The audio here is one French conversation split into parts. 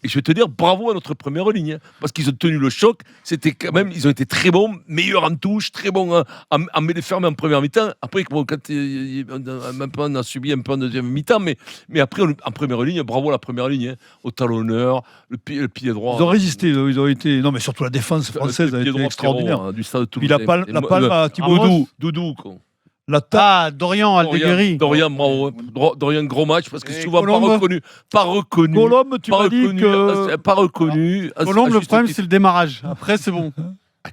Et je vais te dire, bravo à notre première ligne, parce qu'ils ont tenu le choc. C'était quand même, ils ont été très bons, meilleurs en touche, très bons en mêlée ferme en première mi-temps. Après, quand on a subi un peu en deuxième mi-temps, mais après, en première ligne, bravo à la première ligne, au talonneur, le pied droit. Ils ont résisté, ils ont été. Non, mais surtout la défense française a été extraordinaire. Du stade Puis la palme à Thibaut Doudou, quoi. Dorian Aldeguerri. Dorian, bravo. Dorian, gros match, parce que souvent Colombe. pas reconnu. Colombe, tu m'as dit que. Pas reconnu. Colombe, le problème, c'est le démarrage. Après, c'est bon.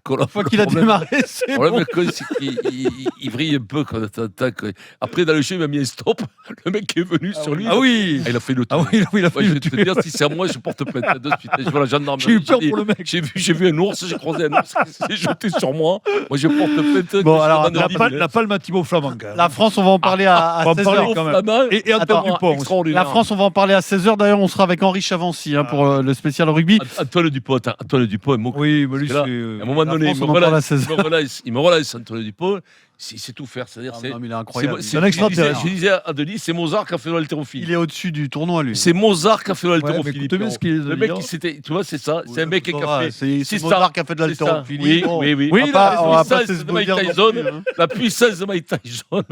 Une fois qu'il a démarré, c'est bon. Le problème, c'est qu'il vrille un peu quand tu attaques. Après, dans le jeu, il m'a mis un stop. Le mec qui est venu sur lui. Ah oui. Il a fait le tour. Il a fait je le vais te dire, si c'est à moi, je porte plainte de suite. Je vois la gendarmerie. J'ai eu peur pour le mec. J'ai vu un ours, j'ai croisé un ours qui s'est jeté sur moi. Moi, je porte plainte. Bon, alors, la palme à Thibaut Flamand, quand même. La France, on va en parler à 16h quand même. Et Antoine Dupont. La France, on va en parler à 16h. D'ailleurs, on sera avec Henri Chavancy pour le spécial rugby. Antoine Dupont, oui, mais lui, c'est. À un moment donné, il me relâche Antoine Dupont. Il sait tout faire. C'est-à-dire, il est incroyable. C'est un extraterrestre. Je disais à Denis, c'est Mozart qui a fait l'haltérophilie. Il est au-dessus du tournoi, lui. C'est Mozart qui a fait l'haltérophilie. Le mec, tu vois, c'est ça. C'est un mec qui a fait. C'est Mozart qui a fait de l'haltérophilie. Oui. La puissance de Mike Tyson.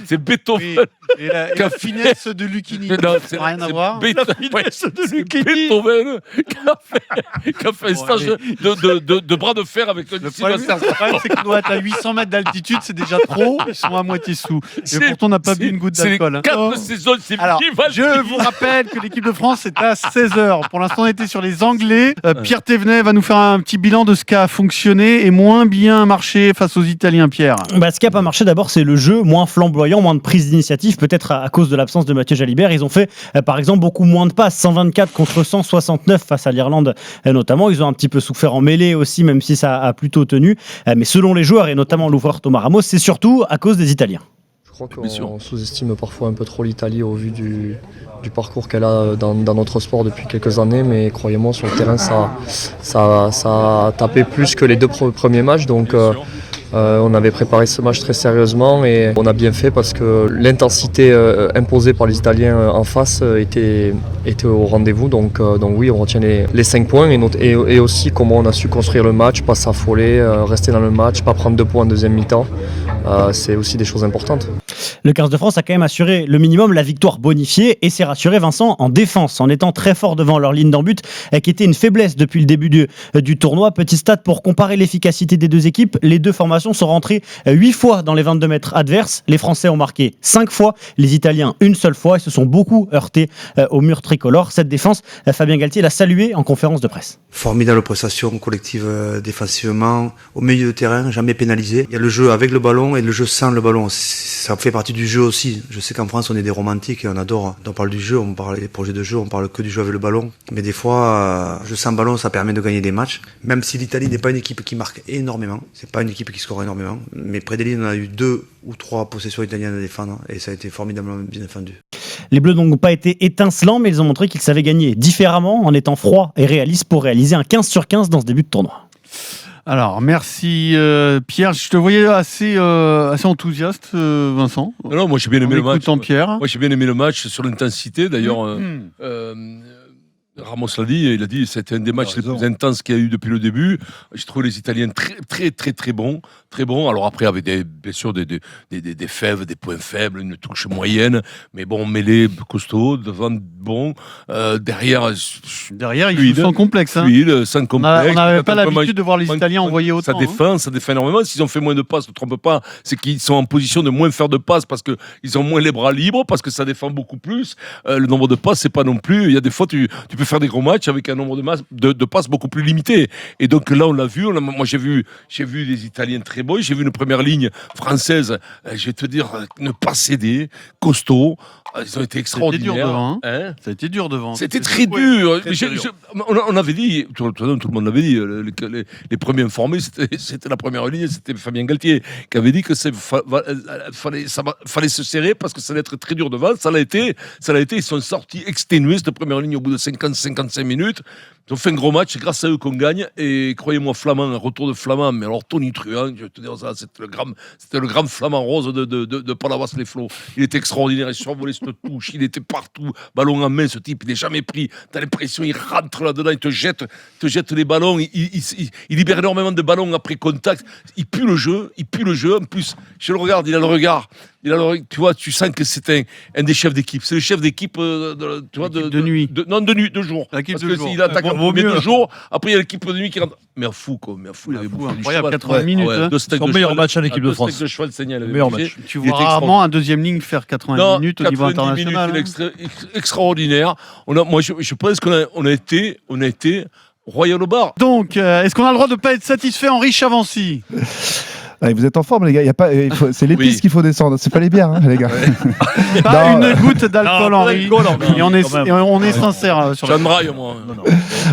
C'est Beethoven. Et la finesse de Lucchini. Ça n'a rien à voir. La finesse de Lucchini. Beethoven qui a fait un stage de bras de fer avec le problème, c'est qu'on doit être à 800 mètres d'altitude, c'est déjà trop. Ils sont à moitié sous. Et pourtant, on n'a pas bu une goutte d'alcool. Alors, je vous rappelle que l'équipe de France est à 16h. Pour l'instant, on était sur les Anglais. Pierre Thévenet va nous faire un petit bilan de ce qui a fonctionné et moins bien marché face aux Italiens, Pierre. Ce qui n'a pas marché, d'abord, c'est le jeu moins flamboyant, moins de prise d'initiative, peut-être à cause de l'absence de Mathieu Jalibert. Ils ont fait, par exemple, beaucoup moins de passes, 124 contre 169 face à l'Irlande, notamment. Ils ont un petit peu souffert en mêlée aussi, même si ça a plutôt tenu. Mais selon les joueurs, et notamment l'ouvreur Thomas Ramos, c'est surtout à cause des Italiens. Je crois qu'on sous-estime parfois un peu trop l'Italie au vu du parcours qu'elle a dans notre sport depuis quelques années, mais croyez-moi, sur le terrain, ça a tapé plus que les deux premiers matchs. Donc, on avait préparé ce match très sérieusement et on a bien fait parce que l'intensité imposée par les Italiens en face était au rendez-vous. Donc oui, on retient les 5 points et aussi comment on a su construire le match, pas s'affoler, rester dans le match, pas prendre 2 points en deuxième mi-temps. C'est aussi des choses importantes. Le 15 de France a quand même assuré le minimum, la victoire bonifiée, et s'est rassuré, Vincent, en défense, en étant très fort devant leur ligne d'en but, qui était une faiblesse depuis le début du tournoi. Petit stat pour comparer l'efficacité des deux équipes, les deux formations sont rentrées 8 fois dans les 22 mètres adverses. Les Français ont marqué 5 fois, les Italiens une seule fois, et se sont beaucoup heurtés au mur tricolore. Cette défense, Fabien Galtier l'a saluée en conférence de presse. Formidable prestation collective défensivement, au milieu de terrain, jamais pénalisé. Il y a le jeu avec le ballon et le jeu sans le ballon. Ça fait partie du jeu aussi. Je sais qu'en France, on est des romantiques et on adore. On parle du jeu, on parle des projets de jeu, on parle que du jeu avec le ballon. Mais des fois, jeu sans ballon, ça permet de gagner des matchs. Même si l'Italie n'est pas une équipe qui marque énormément, c'est pas une équipe qui score énormément. Mais près des lignes, on a eu 2 ou 3 possessions italiennes à défendre et ça a été formidablement bien défendu. Les Bleus n'ont pas été étincelants, mais ils ont montré qu'ils savaient gagner différemment en étant froids et réalistes pour réaliser un 15 sur 15 dans ce début de tournoi. Alors, merci Pierre. Je te voyais assez enthousiaste, Vincent. Non, moi j'ai bien aimé le match. Pierre. Moi j'ai bien aimé le match sur l'intensité. D'ailleurs, Ramos l'a dit, il a dit c'était un des matchs les plus intenses qu'il y a eu depuis le début. J'ai trouvé les Italiens très bons. Alors après, avec bien sûr des fèves, des points faibles, une touche moyenne, mais bon, mêlé, costaud, devant bon, derrière ils sont complexes. Sans complexe. On n'avait pas l'habitude de voir les Italiens envoyer autant. Ça défend énormément. S'ils ont fait moins de passes, ne trompe pas, c'est qu'ils sont en position de moins faire de passes parce qu'ils ont moins les bras libres, parce que ça défend beaucoup plus. Le nombre de passes, c'est pas non plus. Il y a des fois, tu peux faire des gros matchs avec un nombre de passes beaucoup plus limité. Et donc là, on l'a vu. Moi, j'ai vu des Italiens très bons. J'ai vu une première ligne française, je vais te dire, ne pas céder, costaud. Ils ont été extraordinaires. Ça a été dur devant. C'était très dur. On avait dit, tout le monde l'avait dit, les premiers informés, c'était la première ligne, c'était Fabien Galtier qui avait dit que fallait se serrer parce que ça allait être très dur devant. Ça l'a été. Ils sont sortis exténués cette première ligne au bout de 50-55 minutes. Ils ont fait un gros match, c'est grâce à eux qu'on gagne. Et croyez-moi, Flamand, un retour de Flamand, mais alors Tony Truant, je vais te dire ça, c'était le grand Flamand rose de Palavas-les-Flots. Il était extraordinaire, il survolait cette touche, il était partout, ballon en main, ce type, il n'est jamais pris. T'as l'impression, il rentre là-dedans, il te jette les ballons, il libère énormément de ballons après contact. Il pue le jeu. En plus, je le regarde, il a le regard. Tu vois, tu sens que c'est un des chefs d'équipe. C'est le chef d'équipe de nuit. De jour. L'équipe Parce de que jour. s'il attaque en premier de jour, après il y a l'équipe de nuit qui rentre. Mais un fou, quoi. Il avait bouffé du Incroyable, cheval. 80 minutes. Hein. Son meilleur match en équipe de France. De cheval saignant, Meilleur match. Tu Il vois était rarement un deuxième ligne faire 80 minutes au niveau 90 international. minutes, extraordinaire. Moi, je pense qu'on a été royal au bar. Donc, est-ce qu'on a le droit de ne pas être satisfait, Henri Chavancy? Allez, vous êtes en forme, les gars. C'est l'épice Oui. qu'il faut descendre. C'est pas les bières, les gars. Pas Non, une goutte d'alcool, Henri. Et on est sincère sur J'en braille, moi.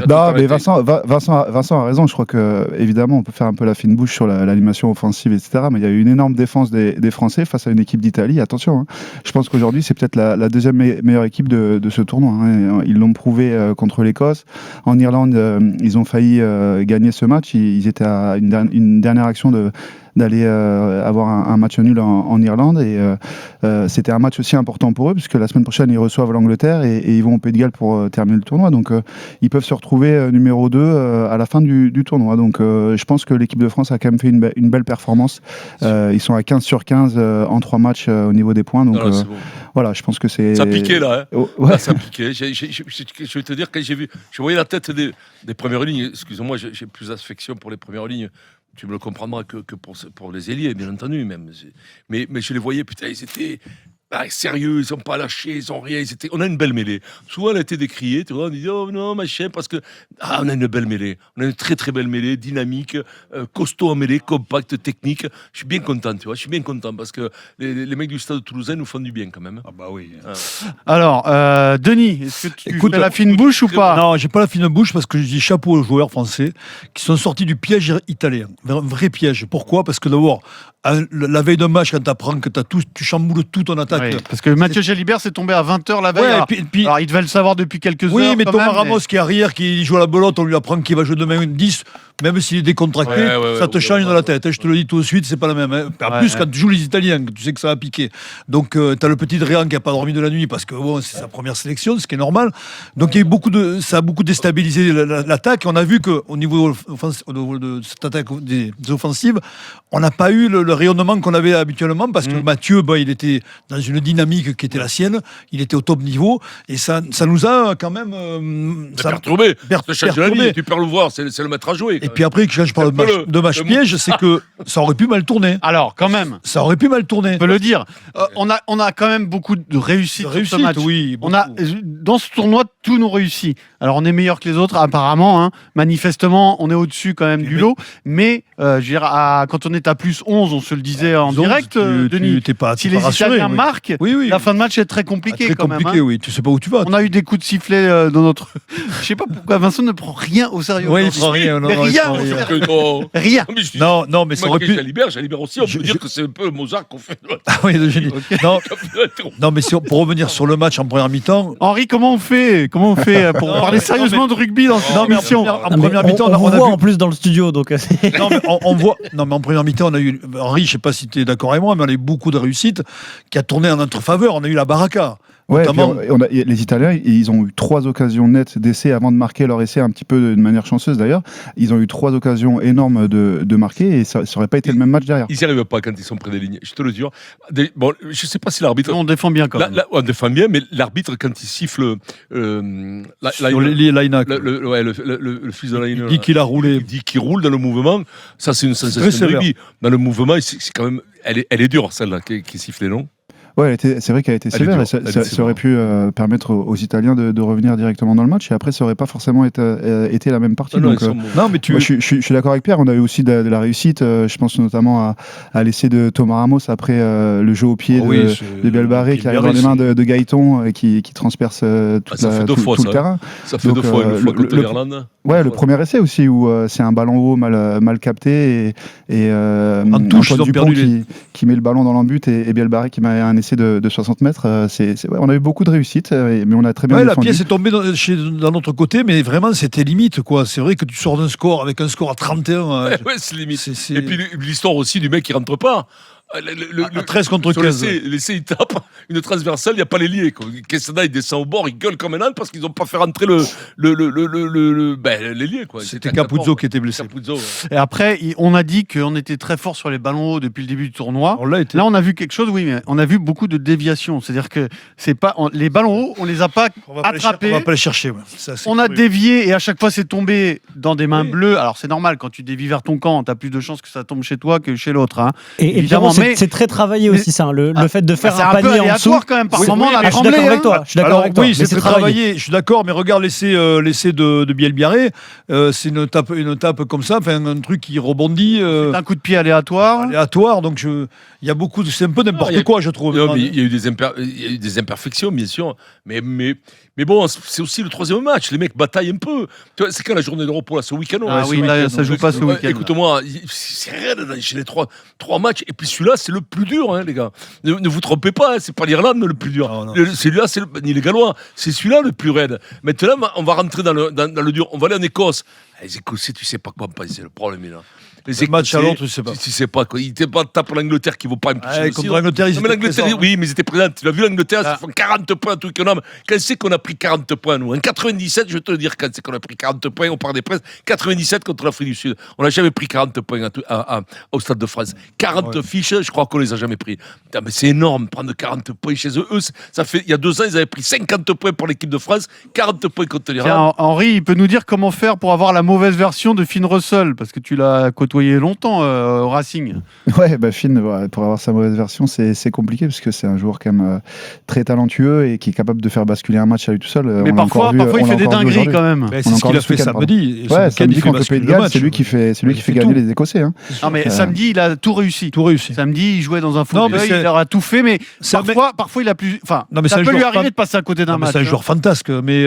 Non, mais Vincent a raison. Je crois que évidemment, on peut faire un peu la fine bouche sur l'animation offensive, etc. Mais il y a eu une énorme défense des Français face à une équipe d'Italie. Attention, hein. Je pense qu'aujourd'hui, c'est peut-être la deuxième meilleure équipe de ce tournoi. Hein. Ils l'ont prouvé contre l'Écosse. En Irlande, ils ont failli gagner ce match. Ils étaient à une dernière action d'aller avoir un match nul en Irlande et c'était un match aussi important pour eux puisque la semaine prochaine ils reçoivent l'Angleterre et ils vont au Pays de Galles pour terminer le tournoi, donc ils peuvent se retrouver numéro 2 à la fin du tournoi, donc je pense que l'équipe de France a quand même fait une belle performance. Ils sont à 15 sur 15 en 3 matchs au niveau des points, donc bon. voilà, je pense que c'est... Ça piquait là, hein. Oh, ouais. Là, ça piquait. Je vais te dire, quand je voyais la tête des premières lignes, excusez-moi, j'ai plus d'affection pour les premières lignes, tu me le comprendras que pour les ailiers, bien entendu, même. Mais je les voyais, putain, ils étaient sérieux, ils n'ont pas lâché, ils n'ont rien. On a une belle mêlée. Souvent, elle a été décriée, tu vois, on dit, oh non, machin, parce que, on a une belle mêlée. On a une très, très belle mêlée, dynamique, costaud en mêlée, compacte, technique. Je suis bien content, tu vois, parce que les mecs du Stade Toulousain nous font du bien, quand même. Ah bah oui. Alors, Denis, est-ce que tu Écoute, fais la fine bouche ou pas? Non, j'ai pas la fine bouche parce que je dis chapeau aux joueurs français qui sont sortis du piège italien. Un vrai piège. Pourquoi? Parce que d'abord, la veille d'un match, quand tu apprends que tu chamboules tout ton attaque. Oui, parce que Mathieu Jalibert s'est tombé à 20h la veille. Ouais, alors, il devait le savoir depuis quelques heures. Oui, mais quand Thomas même, Ramos qui est arrière, qui joue à la belote, on lui apprend qu'il va jouer demain une 10, même s'il est décontracté, ça te change dans la tête. Je te le dis tout de suite, c'est pas la même. Hein. En plus, quand tu joues les Italiens, tu sais que ça va piquer. Donc, tu as le petit Dréan qui n'a pas dormi de la nuit parce que bon, c'est sa première sélection, ce qui est normal. Donc, il y a eu ça a beaucoup déstabilisé l'attaque. On a vu qu'au niveau de cette attaque des offensives, on n'a pas eu le rayonnement qu'on avait habituellement parce que Mathieu, il était dans une dynamique qui était la sienne, il était au top niveau et ça nous a quand même perturbé. Tu perds le voir, c'est le mettre à jouer. Et puis après, quand je parle de match piège, c'est que ça aurait pu mal tourner. Alors, quand même. Ça aurait pu mal tourner. On peut le dire. On a quand même beaucoup de réussite sur ce match. Oui, dans ce tournoi, tous nous réussit. Alors, on est meilleur que les autres, apparemment. Hein. Manifestement, on est au-dessus quand même du lot. Mais, je veux dire, quand on est à plus 11, on se le disait en direct, Denis. Si les Italiens marquent, la fin de match est très compliquée. Très compliqué, oui. Tu sais pas où tu vas. On a eu des coups de sifflet dans notre. Je sais pas pourquoi Vincent ne prend rien au sérieux. Oui, il prend rien. Rien. Non, mais ça aurait pu. Jalibert aussi, on peut dire que c'est un peu Mozart qu'on fait. Ah oui, le génie. Non, mais pour revenir sur le match en première mi-temps. Henri, comment on fait pour parler sérieusement de rugby dans cette émission? En première mi-temps, on voit en plus dans le studio, donc. Non, mais on voit. Non, mais en première mi-temps, on a eu Henri. Je sais pas si tu es d'accord avec moi, mais on a eu beaucoup de réussite qui a tourné en notre faveur. On a eu la baraka. Ouais, les Italiens, ils ont eu 3 occasions nettes d'essai avant de marquer leur essai, un petit peu de manière chanceuse d'ailleurs. Ils ont eu 3 occasions énormes de marquer et ça n'aurait pas été le même match derrière. Ils n'y arrivent pas quand ils sont près des lignes, je te le jure. Bon, je ne sais pas si l'arbitre. On défend bien quand même. On défend bien, mais l'arbitre, quand il siffle. Sur les line-up. Le fils de line. Il dit qu'il a roulé. Il dit qu'il roule dans le mouvement. Ça, c'est une sensation de rugby. Dans le mouvement, c'est quand même. Elle est dure, celle-là, qui sifflait, non? Ouais, c'est vrai qu'elle a été sévère et ça aurait pu permettre aux Italiens de revenir directement dans le match et après ça aurait pas forcément été la même partie. Non, mais je suis d'accord avec Pierre, on a eu aussi de la réussite, je pense notamment à l'essai de Thomas Ramos après le jeu au pied de Bielbarré qui arrive dans les mains de Gaëton et qui transperce tout le terrain. Ça fait 2 fois, une fois contre l'Irlande. Ouais, le premier essai aussi où c'est un ballon haut mal capté et en touche, Antoine Dupont qui met le ballon dans l'embut et Bielbarré qui met un essai essai de 60 mètres. On a eu beaucoup de réussites, mais on a très bien la défendu. pièce est tombée dans notre côté, mais vraiment, c'était limite, quoi. C'est vrai que tu sors d'un score avec un score à 31. Ouais, c'est limite. Et puis l'histoire aussi du mec qui rentre pas. Le 13 contre 15. L'essai, il tape une transversale, il n'y a pas l'ailier. Quesada, il descend au bord, il gueule comme un âne parce qu'ils n'ont pas fait rentrer l'ailier. C'était Capuzzo qui était blessé. Capuzzo, ouais. Et après, on a dit qu'on était très fort sur les ballons hauts depuis le début du tournoi. Là, on a vu quelque chose, oui, mais on a vu beaucoup de déviations. C'est-à-dire que les ballons hauts, on les a pas attrapés. On va pas les chercher. Ouais. On a dévié et à chaque fois, c'est tombé dans des mains bleues. Alors, c'est normal, quand tu dévies vers ton camp, tu as plus de chances que ça tombe chez toi que chez l'autre. Hein. Et évidemment, c'est très travaillé aussi, ça. Le fait de faire un panier en dessous. Quand même, par moment, on a tremblé. Je suis d'accord avec toi. Oui, c'est très travaillé. Je suis d'accord, mais regarde l'essai de Bielbiarré. C'est une tape comme ça, un truc qui rebondit. C'est un coup de pied aléatoire. Donc il y a beaucoup. C'est un peu n'importe quoi, je trouve. Il y a eu des imperfections, bien sûr. Mais bon, c'est aussi le troisième match. Les mecs bataillent un peu. C'est quand la journée de repos, là, ce week-end? Ah oui, là, ça joue pas ce week-end. Écoute-moi, c'est rien chez les trois matchs. Et puis celui-là, c'est le plus dur, les gars. Ne vous trompez pas, c'est pas l'Irlande le plus dur. Non. Celui-là, ni les Gallois. C'est celui-là le plus raide. Maintenant, on va rentrer dans le dur. On va aller en Écosse. Les Écossais, tu sais pas quoi penser. Le problème est là. Les matchs à l'autre, tu sais pas. Tu sais pas quoi. Ils ne tapent l'Angleterre qui ne vaut pas imposer. Contre l'Angleterre, ils étaient présents. Oui, mais ils étaient présents. Tu l'as vu, l'Angleterre, ils font 40 points, tout économe. Quand c'est qu'on a pris 40 points, nous? En 97, je vais te le dire, quand c'est qu'on a pris 40 points, on part des presses. 97 contre l'Afrique du Sud. On n'a jamais pris 40 points au Stade de France. 40 fiches, je crois qu'on les a jamais pris. Putain, mais c'est énorme, prendre 40 points chez eux. Ça fait, il y a 2 ans, ils avaient pris 50 points pour l'équipe de France, 40 points contre l'Irlande. Henri, il peut nous dire comment faire pour avoir la mauvaise version de Finn Russell, parce que tu l'as côtoyé longtemps au Racing. Ouais, Finn, pour avoir sa mauvaise version, c'est compliqué parce que c'est un joueur quand même très talentueux et qui est capable de faire basculer un match à lui tout seul. Mais parfois il fait des dingueries quand même. C'est ce qu'il a fait samedi. Ouais, samedi contre le Pays de Galles, c'est lui qui fait gagner les Écossais. Non, mais samedi, il a tout réussi. Samedi, il jouait dans un fauteuil, il aura tout fait, mais parfois il a plus. Enfin, ça peut lui arriver de passer à côté d'un match. C'est un joueur fantasque, mais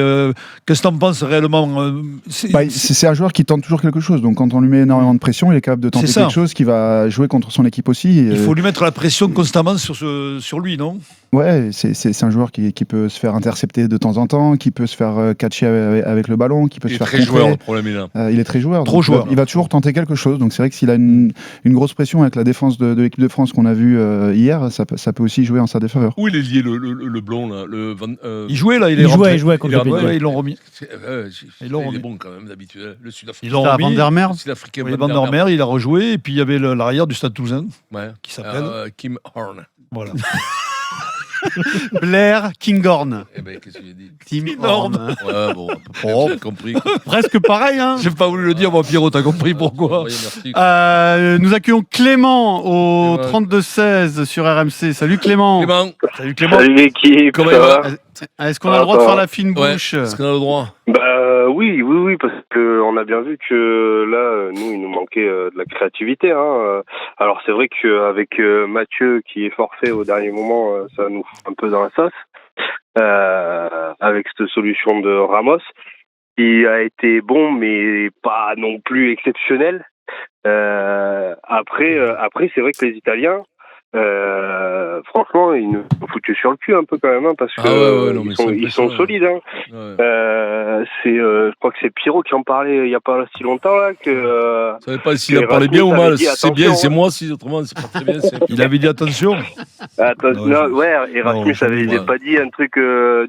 qu'est-ce que t'en penses réellement? C'est un joueur qui tente toujours quelque chose. Donc quand on lui met énormément de pression, il est capable de tenter quelque chose qui va jouer contre son équipe aussi. Il faut lui mettre la pression constamment sur lui, non? Ouais, c'est un joueur qui peut se faire intercepter de temps en temps, qui peut se faire catcher avec le ballon, qui peut se faire contrer. Il est très joueur, le problème est là. Il est très joueur. Trop joueur. Il va toujours tenter quelque chose. Donc c'est vrai que s'il a une grosse pression avec la défense de l'équipe de France qu'on a vue hier, ça peut aussi jouer en sa défaveur. Où il est lié, le blond, là? Il jouait, là, il jouait contre le Pays. Ils l'ont remis. Il est bon quand même, d'habitude. Le Sud-Africain. Ils l'ont remis. Van der Merwe. Van der Merwe, il a rejoué. Et puis il y avait l'arrière du Stade Toulousain qui s'appelle Kim Horn. Voilà. Blair Kinghorn. Eh ben, qu'est-ce que j'ai dit? Tim Horn. Ouais, bon, j'ai compris. Presque pareil, hein. J'ai pas voulu le dire, moi, Pierrot, t'as compris pourquoi. Merci. Nous accueillons Clément au 32-16 sur RMC. Salut Clément. Salut Clément. Salut l'équipe. Comment ça il va va? Est-ce qu'on a le droit de faire la fine bouche? Est-ce qu'on a le droit? Oui, parce que on a bien vu que là, nous, il nous manquait de la créativité. Alors c'est vrai qu'avec Mathieu qui est forfait au dernier moment, ça nous fout un peu dans la sauce. Avec cette solution de Ramos, qui a été bon, mais pas non plus exceptionnel. Après, c'est vrai que les Italiens, franchement, ils nous ont foutu sur le cul un peu quand même, parce que ils sont solides. Je crois que c'est Pierrot qui en parlait il y a pas si longtemps là que. Ça savais pas s'il en parlait bien ou mal. C'est bien, c'est moi. Si autrement, c'est pas très bien. Il avait dit attention. Erasmus avait pas dit un truc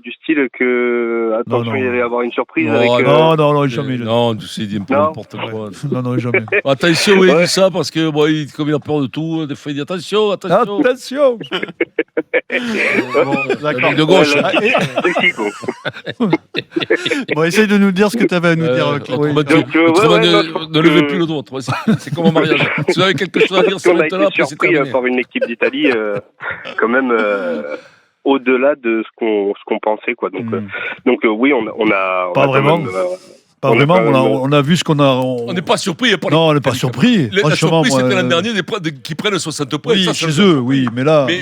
du style que attention, il allait avoir une surprise. Non, jamais. Non, tu sais, il dit un peu n'importe quoi. Non, jamais. Attention, il dit ça parce que comme il a peur de tout, des fois il dit attention. Attention. D'accord. De gauche. Bon, essaye de nous dire ce que tu avais à nous dire. Ne levez plus le doigt. C'est comme au mariage. Si vous avez quelque chose à dire sur le là, c'est surpris par une équipe d'Italie quand même au-delà de ce qu'on pensait, quoi. Donc oui, on a pas vraiment. Pas vraiment, on a vu ce qu'on a. On n'est pas surpris. Non, on n'est pas surpris. La surprise, c'était l'an dernier qui prennent 60 points. Oui, ça, chez eux, oui, mais là. Mais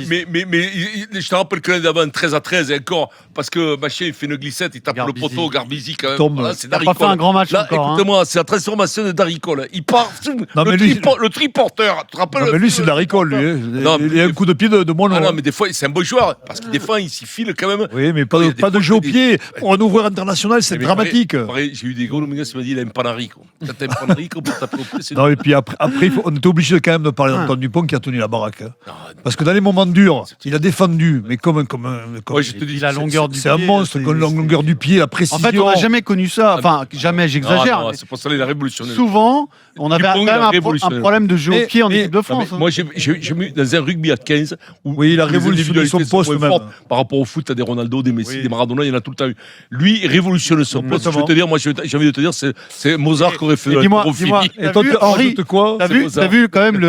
je te rappelle que l'année d'avant, 13-13, et encore, parce que Machin, il fait une glissette, il tape Garbizi. le poteau, Garbizi, quand même. Tombe. Voilà, c'est Il n'a Daricole. pas fait un grand match Là, encore. écoutez-moi, c'est la transformation de Daricole. Il part, lui, le triporteur. Tu te rappelles Non, mais lui, c'est de la ricole, lui. Non, Il a un coup de pied de moins Ah long. non, mais des fois, c'est un bon joueur, parce qu'il défend, il s'y file quand même. Oui, mais pas Il y a des de fois, jeu au des- pied. Pour un ouvreur international, c'est Mais dramatique. pareil, j'ai eu des gros Dominguez qui m'a dit il a un panarico. Quand t'as un panarico pour taper au pied, c'est. Non, et puis après on était obligé quand même de parler d'Antoine Dupont qui a tenu la baraque. Parce que dans les moments durs, il a défendu, mais comme Ouais, je te dis, la longueur du c'est un pied, monstre, la longueur du pied, la En précision. fait, on n'a jamais connu ça. Enfin, jamais, j'exagère. Non, mais c'est pour ça qu'il a révolutionné. souvent, on avait Dupont, quand il même a un révolutionné. problème de jeu au Mais- pied en mais- équipe de Non, France. mais moi, j'ai vu dans un rugby à 15 où Oui, il a les révolutionné son individualités sont poste moins même. fortes par rapport au foot, t'as des Ronaldo, des Messi, Oui. des Maradona, il y en a tout le temps eu. Lui, il révolutionne son poste. Je Exactement. veux te dire, moi, j'ai envie de te dire, c'est Mozart qui aurait fait Et la dis-moi, Trophy. Et toi, vu, tu Henri, rajoutes quoi T'as C'est vu, Mozart. t'as vu quand même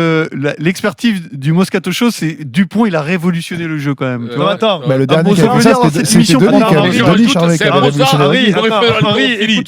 l'expertise du Moscato Show, c'est Dupont, il a révolutionné le jeu quand même. tu Non, vois. attends. Bah, le dernier Mozart, qui a fait ça, dans cette c'était émission, Denis attends, qui avait Henri, Denis Charvet qui c'est avait Mozart, révolutionné le Henri, rugby. il aurait fait la Henri, Trophy. écoute